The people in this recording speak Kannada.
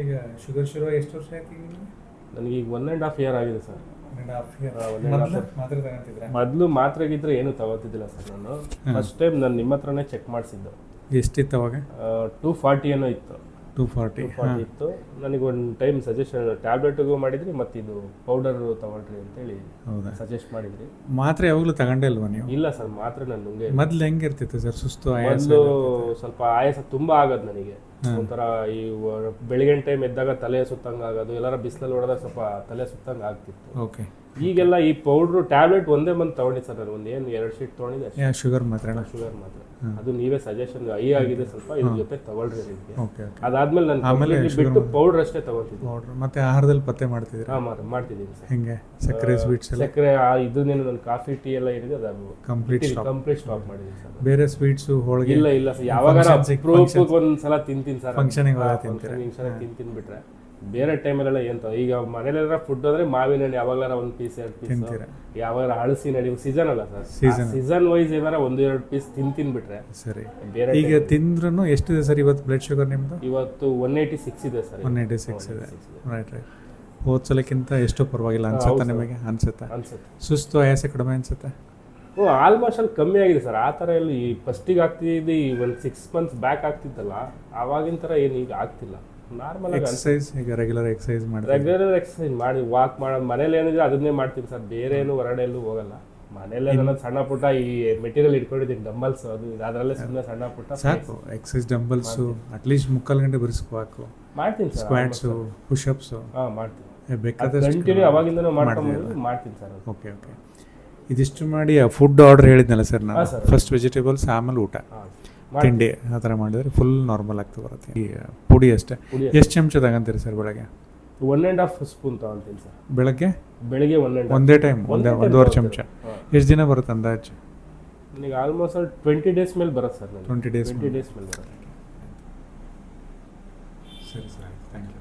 ಈಗ ಶುಗರ್ ಶುರು ಎಷ್ಟು ವರ್ಷ ಆಯ್ತು ಈಗ ನನಗೆ ಈಗ 1.5 year ಆಗಿದೆ ಸರ್. 1.5 year. 1.5 year. ಮಾತ್ರೆ ತಗೊಂತಿದ್ರೆ ಮೊದಲು ಮಾತ್ರೆಗಿದ್ರೆ ಏನು ತಗೋತಿದ್ದಿಲ್ಲ ಸರ್ ನಾನು. ಫಸ್ಟ್ ಟೈಮ್ ನಾನು ನಿಮ್ಮ ಹತ್ರನೇ ಚೆಕ್ ಮಾಡಿಸಿದ್ದು. ಎಷ್ಟಿತ್ತು ಅವಾಗ? 240 ಏನೋ ಇತ್ತು. 240 ಇತ್ತು. ನನಗೆ ಒಂದು ಟೈಮ್ ಸಜೆಷನ್ ಟ್ಯಾಬ್ಲೆಟ್ಗೂ ಮಾಡಿದ್ರಿ ಮತ್ತು ಇದು ಪೌಡರ್ ತಗೊಳ್ರಿ ಅಂತೇಳಿ ಸಜೆಸ್ಟ್ ಮಾಡಿದ್ರಿ. ಮಾತ್ರೆ ಯಾವಾಗಲೂ ತಗೊಂಡೇ ಇಲ್ವಾ ನೀವು? ಇಲ್ಲ ಸರ್, ಮಾತ್ರೆ ನಾನು ನುಂಗೆ. ಮೊದ್ಲು ಹೆಂಗಿರ್ತಿತ್ತು ಸರ್? ಸುಸ್ತು ಆಯಾಸ? ಮೊದಲು ಸ್ವಲ್ಪ ಆಯಾಸ ತುಂಬಾ ಆಗೋದು ನನಗೆ. ಒಂಥರ ಈ ಬೆಳಗಿನ ಟೈಮ್ ಎದ್ದಾಗ ತಲೆ ಸುತ್ತಂಗೆ ಆಗೋದು, ಎಲ್ಲಾರ ಬಿಸಿಲಲ್ಲಿ ಹೊಡೆದಾಗ ಸ್ವಲ್ಪ ತಲೆ ಸುತ್ತಂಗೆ ಆಗ್ತಿತ್ತು. ಓಕೆ. ಈಗೆಲ್ಲ ಈ ಪೌಡ್ರು ಟ್ಯಾಬ್ಲೆಟ್ ಒಂದೇ ಬಂದು ತಗೊಂಡಿದ್ದೆ ಸರ್ ನಾನು. ಒಂದು 2 ಶೀಟ್ ತೊಗೊಂಡಿದ್ದೆ ಅಷ್ಟೇ. ಶುಗರ್ ಮಾತ್ರೆ? ಶುಗರ್ ಮಾತ್ರ. ಅದು ನೀವೇ ಸಜೆಷನ್ ಹೈ ಆಗಿದೆ ಸ್ವಲ್ಪ, ಇದ್ರ ಜೊತೆ ತಗೊಳ್ರಿ ನಿಮಗೆ. ಓಕೆ. ಅದಾದ್ಮೇಲೆ ನಾನು ಬಿಟ್ಟು ಪೌಡರ್ ಅಷ್ಟೇ ತಗೊಳ್ತಿದ್ದೆ. ಪೌಡರ್ ಮತ್ತೆ ಆಹಾರದಲ್ಲಿ ಪತ್ತೆ ಮಾಡ್ತಿದ್ದೀರಾ? ಹಾಂ ಮಾಡ್ತಿದ್ದೀನಿ ಸರ್. ಹೆಂಗೆ ಸಕ್ಕರೆ ಸ್ವೀಟ್ಸ್ ಎಲ್ಲ? ಸಕ್ಕರೆ ಇದನ್ನೇನು ನನ್ನ ಕಾಫಿ ಟೀ ಎಲ್ಲ ಏನಿದೆ ಅದು ಕಂಪ್ಲೀಟ್ ಸ್ಟಾಪ್ ಮಾಡಿದ್ದೀನಿ ಸರ್. ಬೇರೆ ಸ್ವೀಟ್ಸು ಹೋಳಿಗೆ? ಇಲ್ಲ ಸರ್, ಯಾವಾಗ ಒಂದ್ಸಲ ತಿಂತೀನಿ ಸರ್. ಫಂಕ್ಷನಿಗೆ ತಿಂತೀನಿ ಬಿಟ್ರೆ ಬೇರೆ ಟೈಮಲ್ಲೆಲ್ಲ ಏನು ಈಗ ಮನೇಲೆಲ್ಲ ಫುಡ್ ಅಂದ್ರೆ ಮಾವಿನ ಹಣ್ಣು ಯಾವಾಗಲಾರ 1 ಪೀಸ್ 2 ಪೀಸ್, ಯಾವಾಗ ಹಳಸಿನ ಹಣ್ಣು ಸೀಸನ್ ಅಲ್ಲ ಸರ್, ಸೀಸನ್ ವೈಸ್ ಏನಾರ 1-2 ಪೀಸ್ ತಿಂತೀನಿ ಬಿಟ್ರೆ ಸರಿ. ಬೇರೆ ಈಗ ತಿಂದ್ರೂ ಎಷ್ಟಿದೆ ಸರ್ ಇವತ್ತು ಬ್ಲಡ್ ಶುಗರ್ ನಿಮ್ದು? ಇವತ್ತು 186 ಇದೆ ಸರ್. 186 ಇದೆ. ರೈಟ್. ಹೋದ್ಸಲಕ್ಕಿಂತ ಎಷ್ಟು ಪರವಾಗಿಲ್ಲ ಅನ್ಸುತ್ತಾ ನಿಮಗೆ? ಅನ್ಸುತ್ತೆ. ಸುಸ್ತು ಆಯಾಸ ಕಡಿಮೆ ಅನ್ಸುತ್ತೆ? ಆಲ್ಮೋಸ್ಟ್ ಅಲ್ಲಿ ಕಮ್ಮಿ ಆಗಿದೆ ಸರ್. ಆ ಥರ ಎಲ್ಲ ಈ ಫಸ್ಟಿಗೆ ಆಗ್ತಿದ್ದು ಈ 6 months ಬ್ಯಾಕ್ ಆಗ್ತಿತ್ತಲ್ಲ, ಆವಾಗಿನ ಥರ ಏನು ಈಗ ಆಗ್ತಿಲ್ಲ. ನಾರ್ಮಲ್ ಎಕ್ಸಸೈಸ್ ಈಗ ರೆಗ್ಯುಲರ್ ಎಕ್ಸಸೈಸ್ ಮಾಡಿ ವಾಕ್ ಮಾಡೋದು. ಮನೇಲಿ ಏನಿದ್ರೆ ಅದನ್ನೇ ಮಾಡ್ತೀನಿ ಸರ್, ಬೇರೆ ಏನು ಹೊರಗಡೆ ಎಲ್ಲೂ ಹೋಗಲ್ಲ. ಮನೇಲೆ ನನ್ನ ಸಣ್ಣ ಪುಟ್ಟ ಈ ಮೆಟೀರಿಯಲ್ ಇಟ್ಕೊಂಡಿದ್ದೀನಿ, ಡಂಬಲ್ಸ್ ಅದು ಅದರಲ್ಲೇ ಸುಮ್ಮನೆ ಸಣ್ಣ ಪುಟ್ಟ ಸಾಕು. ಎಕ್ಸಸೈಸ್ ಡಂಬಲ್ಸು ಅಟ್ಲೀಸ್ಟ್ 3/4 ಗಂಟೆ ಬರೀ ಸ್ಕ್ವಾಕು ಮಾಡ್ತೀನಿ ಸರ್. ಸ್ಕ್ವಾಟ್ಸು ಪುಷಪ್ಸು ಮಾಡ್ತೀನಿ ಬೇಕಾದಷ್ಟು ಕಂಟಿನ್ಯೂ ಅವಾಗಿಂದನೂ ಮಾಡ್ತೀನಿ ಸರ್. ಓಕೆ. ಇದಿಷ್ಟು ಮಾಡಿ ಫುಡ್ ಆರ್ಡರ್ ಹೇಳಿದ್ನಲ್ಲ ಸರ್ ನಾನು, ಫಸ್ಟ್ ವೆಜಿಟೇಬಲ್ಸ್ ಆಮೇಲೆ ಊಟ ತಿಂಡಿ ಆ ಥರ ಮಾಡಿದ್ರೆ ಫುಲ್ ನಾರ್ಮಲ್ ಆಗ್ತಾ ಬರುತ್ತೆ. ಈ ಪುಡಿ ಅಷ್ಟೇ. ಎಷ್ಟು ಚಮಚ ತಗೊಂತೀರಿ ಸರ್ ಬೆಳಗ್ಗೆ? 1.5 ಸ್ಪೂನ್ ತಗೊಂತೀನಿ ಸರ್ ಬೆಳಗ್ಗೆ 1.5 ಒಂದೇ ಟೈಮ್ 1.5 ಚಮಚ. ಎಷ್ಟು ದಿನ ಬರುತ್ತೆ ಅಂದಾಜು? ನನಗೆ ಆಲ್ಮೋಸ್ಟ್ 20 days ಮೇಲೆ ಬರುತ್ತೆ ಸರ್. 20 days ಮೇಲೆ ಬರುತ್ತೆ. ಸರಿ ಸರ್, ಥ್ಯಾಂಕ್ ಯು.